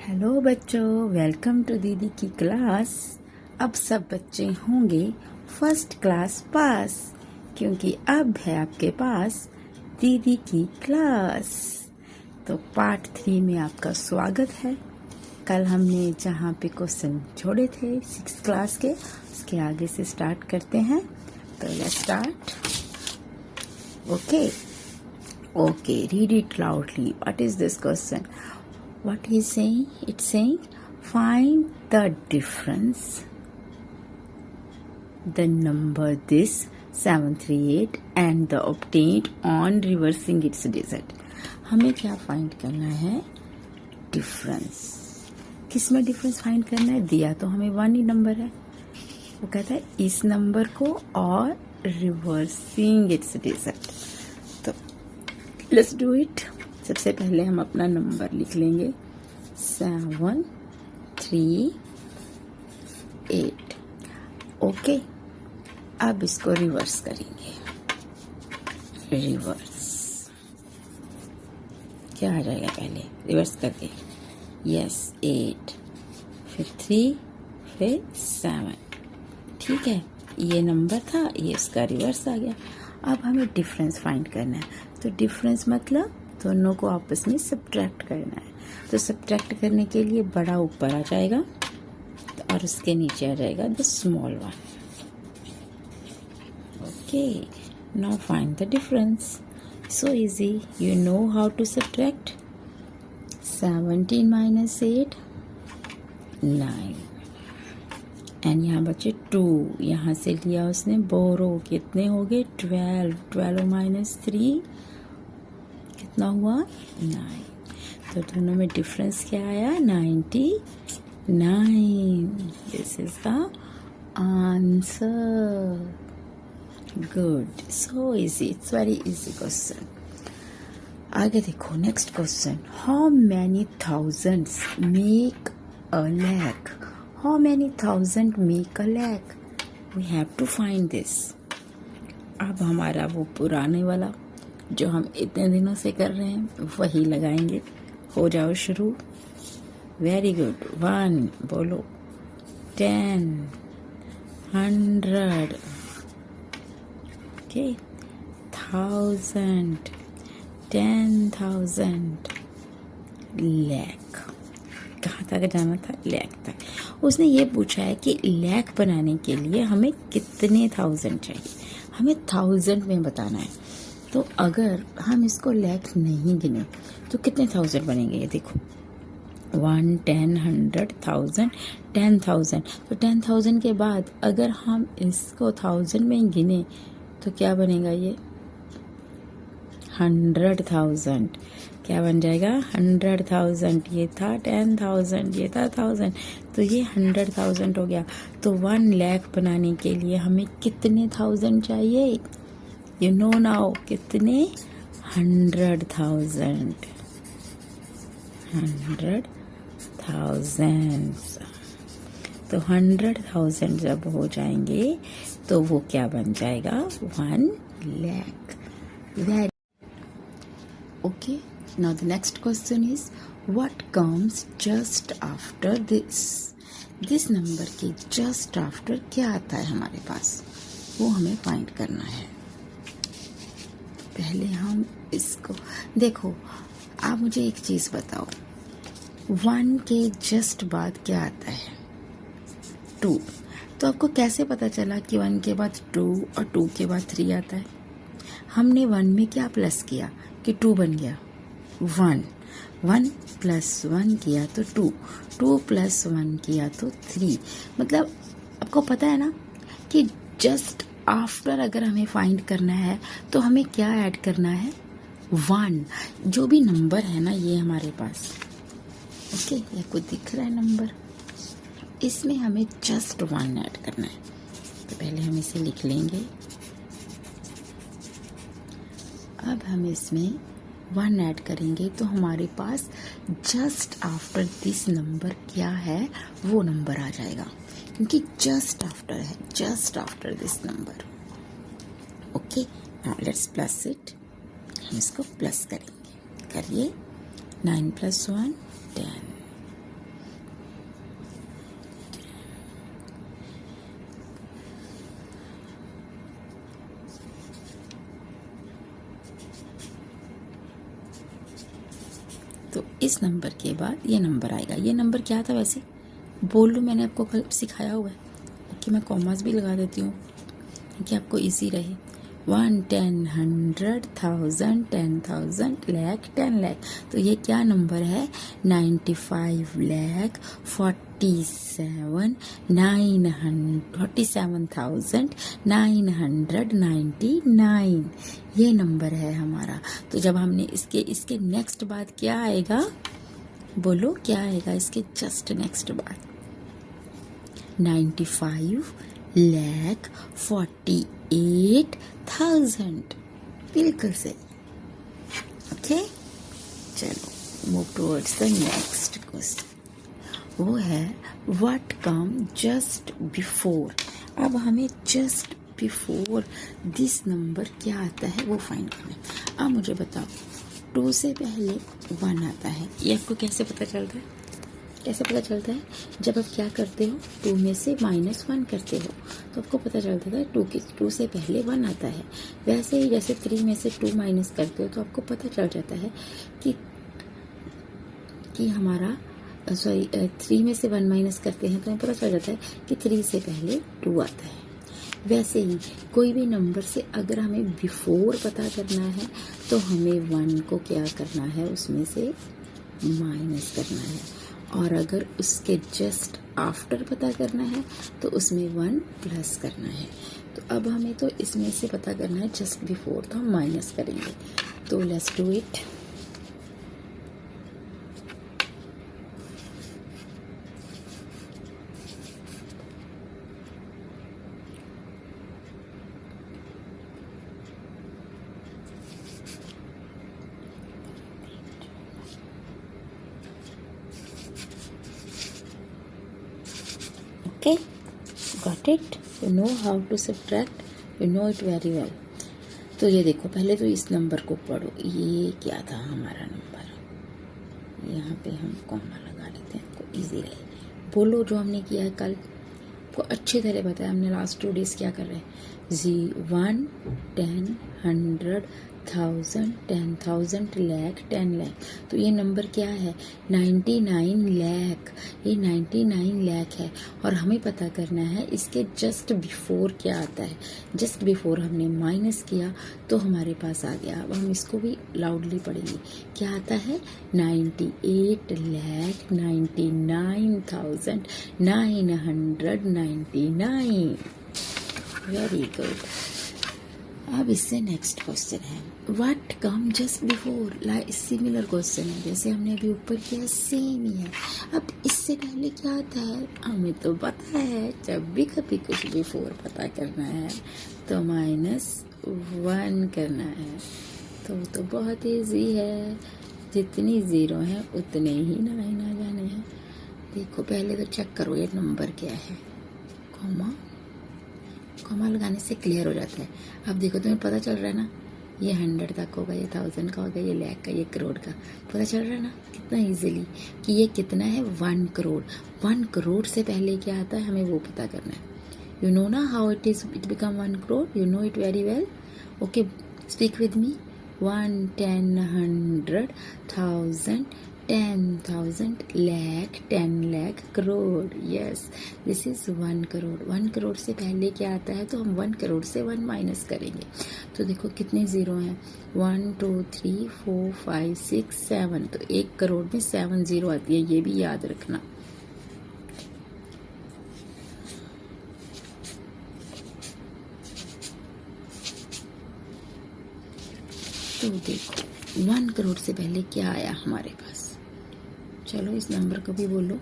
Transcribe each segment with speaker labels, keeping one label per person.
Speaker 1: Hello बच्चों, welcome to दीदी की क्लास। अब सब बच्चे होंगे फर्स्ट क्लास पास, क्योंकि अब है आपके पास दीदी की क्लास। तो पार्ट 3 में आपका स्वागत है। कल हमने जहाँ पे क्वेश्चन छोड़े थे 6th क्लास के, उसके आगे से स्टार्ट करते हैं। तो let's start. Okay, read it loudly. What is this question? What he's saying? It's saying find the difference. The number this 738 and the obtained on reversing its digit. हमें क्या find करना है? डिफरेंस। किस में difference find करना है? दिया तो हमें 1 ही नंबर है। वो कहता है इस नंबर को और रिवर्सिंग इट्स डिजिट। तो लेट्स डू इट। सबसे पहले हम अपना नंबर लिख लेंगे 738। ओके, अब इसको रिवर्स करेंगे। रिवर्स क्या आ जाएगा? पहले रिवर्स करके यस 8, फिर 3, फिर 7। ठीक है, ये नंबर था, ये इसका रिवर्स आ गया। अब हमें डिफरेंस फाइंड करना है। तो डिफरेंस मतलब दोनों को आपस में सब्ट्रैक्ट करना है। तो सब्ट्रैक्ट करने के लिए बड़ा ऊपर आ जाएगा और उसके नीचे आ जाएगा the small one. Okay, now find the difference. So easy, you know how to subtract. 17 minus 8 9 and यहाँ बचे 2। यहाँ से लिया उसने बोरो, कितने हो गए? 12। 12 माइनस 3 कितना हुआ? 9। तो दोनों में डिफरेंस क्या आया? 99। This is the answer. Good, so easy, it's very easy question. आगे देखो, next question. How many thousands make a lakh? How many thousand make a lakh? We have to find this. अब हमारा वो पुराने वाला जो हम इतने दिनों से कर रहे हैं वही लगाएंगे। हो जाओ शुरू। Very good. 1 बोलो, 10, 100, ओके, 1000, 10,000, लैख। कहाँ तक जाना था? लैख तक। उसने ये पूछा है कि लैख बनाने के लिए हमें कितने थाउजेंड चाहिए। हमें थाउजेंड में बताना है। तो अगर हम इसको लैख नहीं गिने तो कितने थाउजेंड बनेंगे? ये देखो, 1, 10, 100, 1000, 10,000। तो 10,000 के बाद अगर हम इसको थाउजेंड में गिने तो क्या बनेगा? ये 100,000। क्या बन जाएगा? 100,000। ये था 10,000, ये था 1000, तो ये 100,000 हो गया। तो 1 लाख बनाने के लिए हमें कितने थाउजेंड चाहिए? यू नो नाउ, कितने? 100,000। 100,000। तो 100,000 जब हो जाएंगे तो वो क्या बन जाएगा? 1 lakh. Okay, now the next question is what comes just after this? This number के just after क्या आता है हमारे पास? वो हमें फाइंड करना है। पहले हम इसको देखो। आप मुझे एक चीज बताओ, 1 के जस्ट बाद क्या आता है? 2। तो आपको कैसे पता चला कि 1 के बाद 2 और 2 के बाद 3 आता है? हमने 1 में क्या प्लस किया कि 2 बन गया? 1 प्लस 1 किया तो 2, 2 प्लस 1 किया तो 3। मतलब आपको पता है ना कि जस्ट आफ्टर अगर हमें फाइंड करना है तो हमें क्या ऐड करना है? 1। जो भी नंबर है ना ये हमारे पास, ओके, ये कुछ दिख रहा है नंबर, इसमें हमें जस्ट 1 ऐड करना है। तो पहले हम इसे लिख लेंगे। अब हम इसमें 1 ऐड करेंगे तो हमारे पास जस्ट आफ्टर दिस नंबर क्या है? वो नंबर आ जाएगा, क्योंकि जस्ट आफ्टर है, just after this number. Okay, now let's plus it. हम इसको प्लस करेंगे। करिए। 9 + 1 10, तो इस नंबर के बाद ये नंबर आएगा। ये नंबर क्या था वैसे बोल लूँ, मैंने आपको कल सिखाया हुआ है। ओके, मैं कॉमास भी लगा देती हूँ कि आपको इजी रहे। 1, 10, 100, 1000, 10,000, लाख, 10 लाख। तो ये क्या नंबर है? 47,999,999 ये नंबर है हमारा। तो जब हमने इसके नेक्स्ट बाद क्या आएगा? बोलो क्या आएगा इसके जस्ट नेक्स्ट बाद? 95,48,000। बिल्कुल सही। ओके, चलो move towards the next question. वो है व्हाट कम जस्ट बिफोर। अब हमें जस्ट बिफोर दिस नंबर क्या आता है वो फाइंड करना है। अब मुझे बताओ 2 से पहले 1 आता है, ये आपको कैसे पता चलता है? कैसे पता चलता है? जब आप क्या करते हो 2 में से -1 करते हो तो आपको पता चलता है 2 से पहले 1 आता है। वैसे ही जैसे 3 में से 2 माइनस करते हो तो आपको पता चल जाता है कि हमारा 3 में से 1 माइनस करते हैं तो हमें पता चल जाता है कि 3 से पहले 2 आता है। वैसे ही कोई भी नंबर से अगर हमें बिफोर पता करना है तो हमें 1 को क्या करना है, उसमें से माइनस करना है, और अगर उसके जस्ट आफ्टर पता करना है तो उसमें 1 प्लस करना है। तो अब हमें तो इसमें से पता करना है जस्ट बिफोर, तो हम माइनस करेंगे। तो let's do it. Okay, got it? You know how to subtract, you know it very well. तो ये देखो, पहले तो इस नंबर को पढ़ो। ये क्या था हमारा नंबर? यहाँ पे हम कॉमा लगा लेते हैं, आपको इजी रहे। बोलो जो हमने किया है कल, को अच्छी तरह बताया हमने। लास्ट 2 डेज क्या कर रहे हैं? 1, 10, 100, 1000, 10,000, लाख, 10 लाख। तो ये नंबर क्या है? 99 लाख। ये 99 लाख है और हमें पता करना है इसके जस्ट बिफोर क्या आता है। जस्ट बिफोर हमने माइनस किया तो हमारे पास आ गया। अब हम इसको भी लाउडली पढ़ेंगे। क्या आता है? 98,99,999। Very good. अब इससे नेक्स्ट क्वेश्चन है what come just before. Similar question है जैसे हमने अभी ऊपर किया, सेम ही है। अब इससे पहले क्या आता है? हमें तो पता है जब भी कभी कुछ बिफोर पता करना है तो -1 करना है। तो बहुत ईजी है, जितनी 0 है उतने ही 9 आ जाने हैं। देखो पहले तो चेक करो ये नंबर क्या है। कॉमा लगाने से क्लियर हो जाता है। अब देखो तुम्हें पता चल रहा है ना, ये 100 तक होगा, ये 1000 का होगा, ये लाख का, ये करोड़ का। पता चल रहा है ना कितना इजीली कि ये कितना है? 1 करोड़। 1 करोड़ से पहले क्या आता है हमें वो पता करना है। यू नो ना how it become 1 crore? You know it very well. Okay, speak with me. 1, 10, 100, 1000, 10,000, lakh, 10 lakh, crore. Yes, this is 1 crore. 1 crore से पहले क्या आता है तो हम 1 करोड़ से 1 माइनस करेंगे। तो देखो कितने 0 हैं? 1, 2, 3, 4, 5, 6, 7। तो 1 करोड़ में 7 0 आती है, ये भी याद रखना। तो देखो 1 करोड़ से पहले क्या आया हमारे पास? चलो इस नंबर को भी बोलो।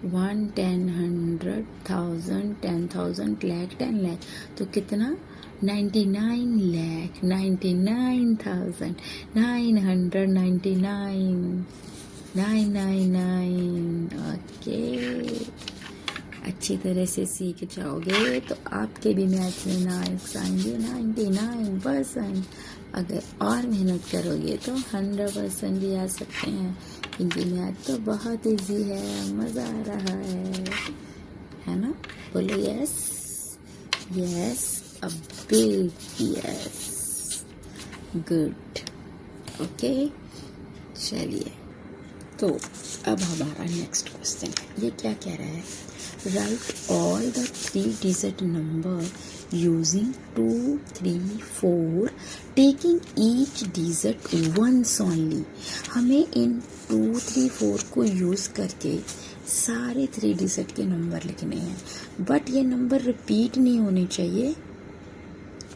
Speaker 1: 1, 10, 100, 1000, 10,000, लाख, 10 लाख। तो कितना? 99 लाख, 99,999, 999। ओके, अच्छी तरह से सीख जाओगे तो आपके भी मैथ्स में मार्क्स आएंगे 99%। अगर और मेहनत करोगे तो 100% भी आ सकते हैं, क्योंकि मैथ तो बहुत इजी है, मज़ा आ रहा है ना? बोलो yes, yes, a big yes. Good. Okay, चलिए तो अब हमारा नेक्स्ट क्वेश्चन है, ये क्या कह रहा है, write all the 3 digit number using 2, 3, 4 taking each digit once only. हमें इन 2, 3, 4 को यूज़ करके सारे 3 डिजिट के नंबर लिखने हैं, बट ये नंबर रिपीट नहीं होने चाहिए।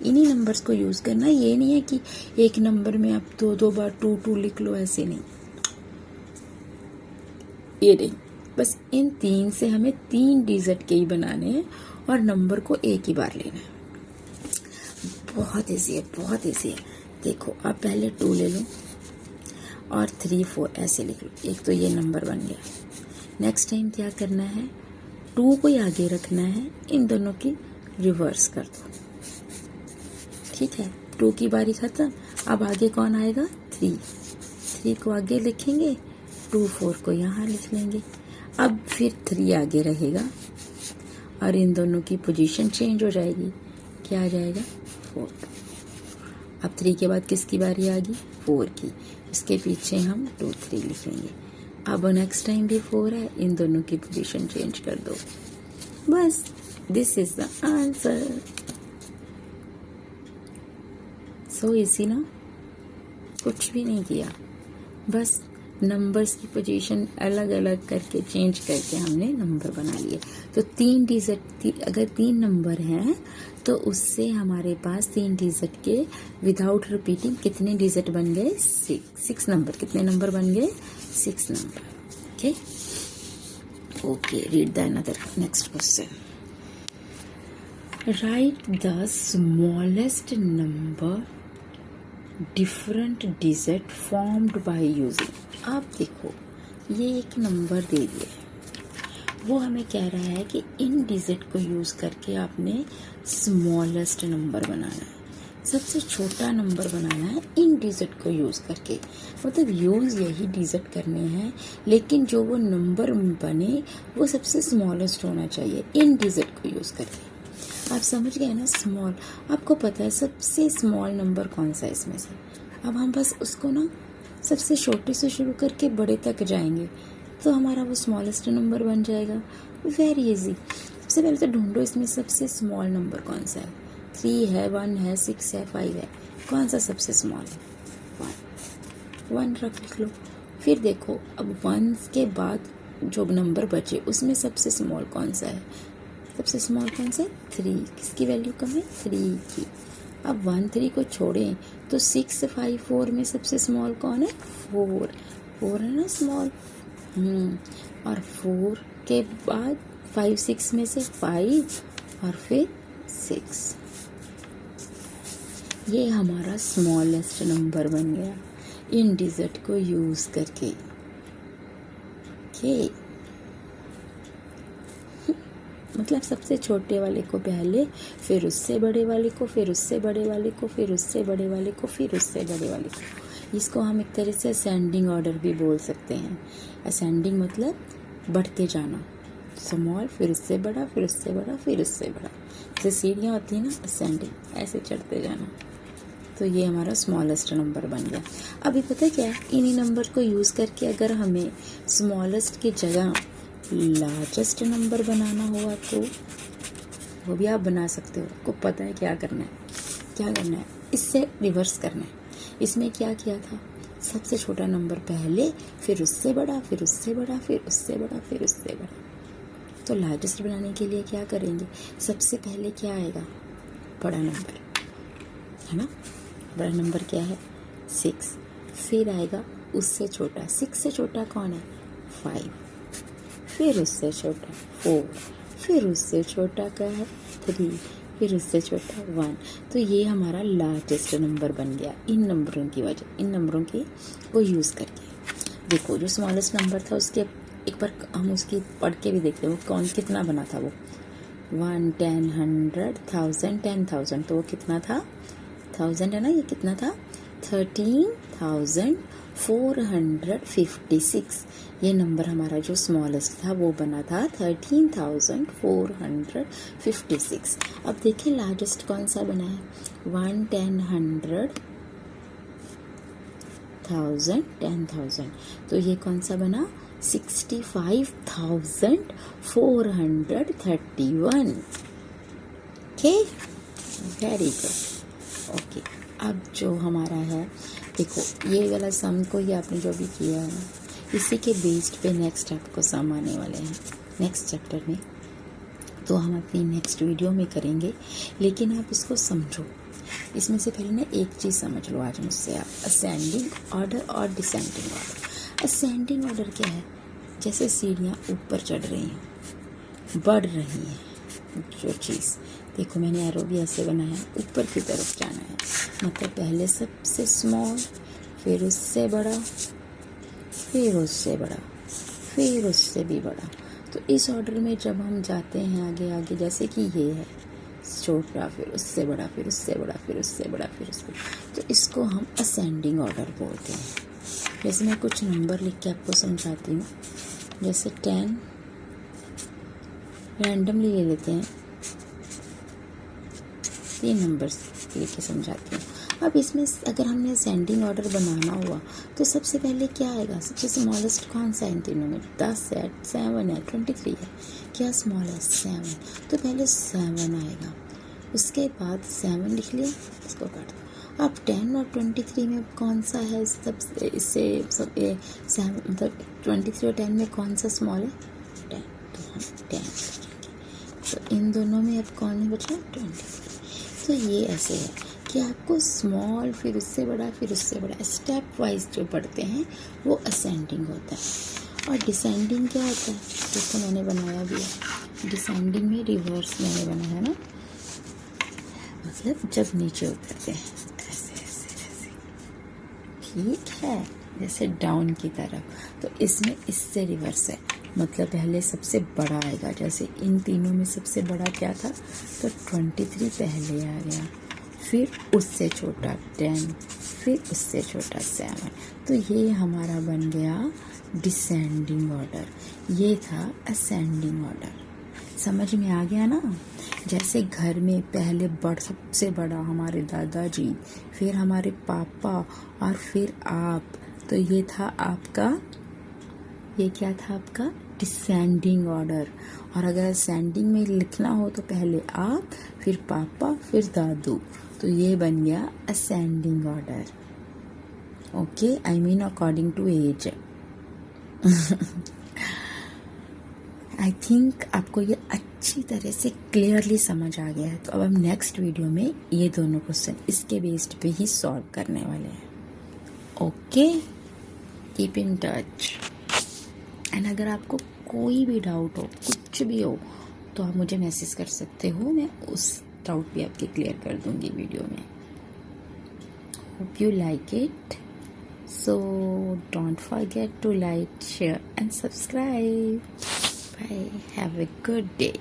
Speaker 1: इन्हीं नंबर्स को यूज़ करना, ये नहीं है कि एक नंबर में आप 2 बार 2 2 लिख लो, ऐसे नहीं, ये नहीं। बस इन 3 से हमें 3 डिजिट के ही बनाने हैं और नंबर को एक ही बार लेना है। बहुत ईजी है, बहुत ईजी है। देखो आप पहले 2 ले लो और 3, 4 ऐसे लिख लो, एक तो ये नंबर बन गया। नेक्स्ट टाइम क्या करना है, 2 को ही आगे रखना है, इन दोनों की रिवर्स कर दो, ठीक है। 2 की बारी खत्म, अब आगे कौन आएगा, 3 को आगे लिखेंगे, 2, 4 को यहाँ लिख लेंगे। अब फिर 3 आगे रहेगा और इन दोनों की पोजीशन चेंज हो जाएगी, क्या आ जाएगा, 4। अब 3 के बाद किसकी बारी आ गई, 4 की, इसके पीछे हम 2, 3 लिखेंगे। अब नेक्स्ट टाइम भी 4 है, इन दोनों की पोजीशन चेंज कर दो, बस this is the answer. So easy ना, कुछ भी नहीं किया, बस नंबर्स की पोजीशन अलग अलग करके चेंज करके हमने नंबर बना लिए। तो 3 डिजिट, अगर 3 नंबर हैं तो उससे हमारे पास 3 डिजिट के विदाउट रिपीटिंग कितने डिजिट बन गए, 6 नंबर। कितने नंबर बन गए, 6 number. Okay okay, read the another next question. Right the smallest number different digit formed by using. आप देखो ये एक नंबर दे दिया है, वो हमें कह रहा है कि इन डिजिट को यूज़ करके आपने स्मॉलेस्ट नंबर बनाना है, सबसे छोटा नंबर बनाना है इन डिजिट को यूज़ करके। मतलब यूज़ यही डिजिट करने हैं, लेकिन जो वो नंबर बने वो सबसे स्मॉलेस्ट होना चाहिए इन डिजिट को यूज़ करके। आप समझ गए ना, स्मॉल, आपको पता है सबसे स्मॉल नंबर कौन सा है इसमें से। अब हम बस उसको ना सबसे छोटे से शुरू करके बड़े तक जाएंगे तो हमारा वो स्मॉलेस्ट नंबर बन जाएगा। Very easy. सबसे पहले तो ढूंढो इसमें सबसे स्मॉल नंबर कौन सा है। 3 है, 1 है, 6 है, 5 है, कौन सा सबसे स्मॉल है, 1 रख लो। फिर देखो अब 1 के बाद जो नंबर बचे उसमें सबसे स्मॉल कौन सा है, सबसे स्मॉल कौन सा है, 3। किसकी वैल्यू कम है, 3 की। अब 1, 3 को छोड़ें तो 6, 5, 4 में सबसे स्मॉल कौन है, 4 है ना स्मॉल। और 4 के बाद 5, 6 में से 5 और फिर 6, ये हमारा स्मॉलेस्ट नंबर बन गया इन डिजिट को यूज करके। ओके, मतलब सबसे छोटे वाले को पहले, फिर उससे बड़े वाले को, फिर उससे बड़े वाले को, फिर उससे बड़े वाले को, फिर उससे बड़े वाले को। इसको हम एक तरह से असेंडिंग ऑर्डर भी बोल सकते हैं। असेंडिंग मतलब बढ़ते जाना, स्मॉल फिर उससे बड़ा, फिर उससे बड़ा, फिर उससे बड़ा। जैसे सीढ़ियाँ होती हैं ना, असेंडिंग, ऐसे चढ़ते जाना। तो ये हमारा स्मॉलेस्ट नंबर बन गया। अभी पता है क्या है, इन्हीं नंबर को यूज़ करके अगर हमें स्मॉलेस्ट की जगह लार्जेस्ट नंबर बनाना हुआ तो वो भी आप बना सकते हो। आपको पता है क्या करना है, क्या करना है, इससे रिवर्स करना है। इसमें क्या किया था, सबसे छोटा नंबर पहले, फिर उससे बड़ा, फिर उससे बड़ा, फिर उससे बड़ा, फिर उससे बड़ा। तो लार्जेस्ट बनाने के लिए क्या करेंगे, सबसे पहले क्या आएगा, बड़ा नंबर है ना। बड़ा नंबर क्या है, 6। फिर आएगा उससे छोटा, 6 से छोटा कौन है, 5। फिर उससे छोटा 4, फिर उससे छोटा क्या है, 3, फिर उससे छोटा 1। तो ये हमारा लार्जेस्ट नंबर बन गया इन नंबरों की वजह, इन नंबरों की को यूज़ करके। देखो जो स्मॉलेस्ट नंबर था उसके एक बार हम उसकी पढ़ के भी देखते हैं वो कौन कितना बना था। वो 1, 10, 100, 1000, 10,000, तो वो कितना था, 1000 है ना, ये कितना था, 13,456। ये नंबर हमारा जो स्मॉलेस्ट था वो बना था 13,456। अब देखिए लार्जेस्ट कौन सा बना है, 1, 10, 100, 10,000, 10,000, तो ये कौन सा बना? 65,431. Okay, very good. ओके, अब जो हमारा है, देखो ये वाला सम को ही आपने जो भी किया है ना, इसी के बेस्ड पे नेक्स्ट आपको सम आने वाले हैं नेक्स्ट चैप्टर में, तो हम अपनी नेक्स्ट वीडियो में करेंगे. लेकिन आप इसको समझो. इसमें से पहले ना एक चीज़ समझ लो आज मुझसे आप, असेंडिंग ऑर्डर और डिसेंडिंग ऑर्डर. असेंडिंग ऑर्डर क्या है? जैसे सीढ़ियाँ ऊपर चढ़ रही हैं, बढ़ रही हैं जो चीज़, देखो मैंने एरो भी ऐसे बनाया, ऊपर की तरफ जाना है. मतलब पहले सबसे स्मॉल, फिर उससे बड़ा, फिर उससे बड़ा, फिर उससे भी बड़ा. तो इस ऑर्डर में जब हम जाते हैं आगे आगे, जैसे कि ये है छोटा, फिर उससे बड़ा, फिर उससे बड़ा, फिर उससे बड़ा, फिर उससे, तो इसको हम असेंडिंग ऑर्डर बोलते हैं. जैसे मैं कुछ नंबर लिख के आपको समझाती हूँ. जैसे 10 रैंडमली ले लेते हैं, 3 नंबर्स लेके समझाती हूँ. अब इसमें अगर हमने असेंडिंग ऑर्डर बनाना हुआ तो सबसे पहले क्या आएगा? सबसे स्मॉलेस्ट कौन सा है इन तीनों में? 10 है, 7 है, 23 है. क्या स्मॉल है? 7. तो पहले 7 आएगा, उसके बाद 7 लिख लिया, इसको काट दो. अब 10 और 23 में कौन सा है सबसे, इससे सब 7 मतलब 23 और 10 में कौन सा स्मॉल है? 10. तो हम 10. तो इन दोनों में अब कौन है बचा? 23. तो ये ऐसे है कि आपको स्मॉल, फिर उससे बड़ा, फिर उससे बड़ा, स्टेप वाइज जो पढ़ते हैं वो असेंडिंग होता है. और डिसेंडिंग क्या होता है? देखो मैंने बनाया भी है. डिसेंडिंग में रिवर्स मैंने बनाया ना, मतलब जब नीचे उतरते हैं ऐसे ऐसे ऐसे, ठीक है, जैसे डाउन की तरफ. तो इसमें इससे रिवर्स है, मतलब पहले सबसे बड़ा आएगा. जैसे इन तीनों में सबसे बड़ा क्या था? तो 23 पहले आ गया, फिर उससे छोटा 10, फिर उससे छोटा 7. तो ये हमारा बन गया डिसेंडिंग ऑर्डर. ये था असेंडिंग ऑर्डर. समझ में आ गया ना? जैसे घर में पहले सबसे बड़ा हमारे दादाजी, फिर हमारे पापा, और फिर आप. तो ये था आपका, ये क्या था आपका? Descending order. और अगर असेंडिंग में लिखना हो तो पहले आप, फिर पापा, फिर दादू. तो ये बन गया ascending order. Okay, I mean according to age. I think आपको ये अच्छी तरह से क्लियरली समझ आ गया है. तो अब हम नेक्स्ट वीडियो में ये दोनों क्वेश्चन इसके बेस्ड पे ही सॉल्व करने वाले हैं. Okay, keep in touch. And अगर आपको कोई भी डाउट हो, कुछ भी हो, तो आप मुझे मैसेज कर सकते हो. मैं उस डाउट भी आपके क्लियर कर दूंगी वीडियो में. Hope you like it. So don't forget to like, share and subscribe. Bye. Have a good day.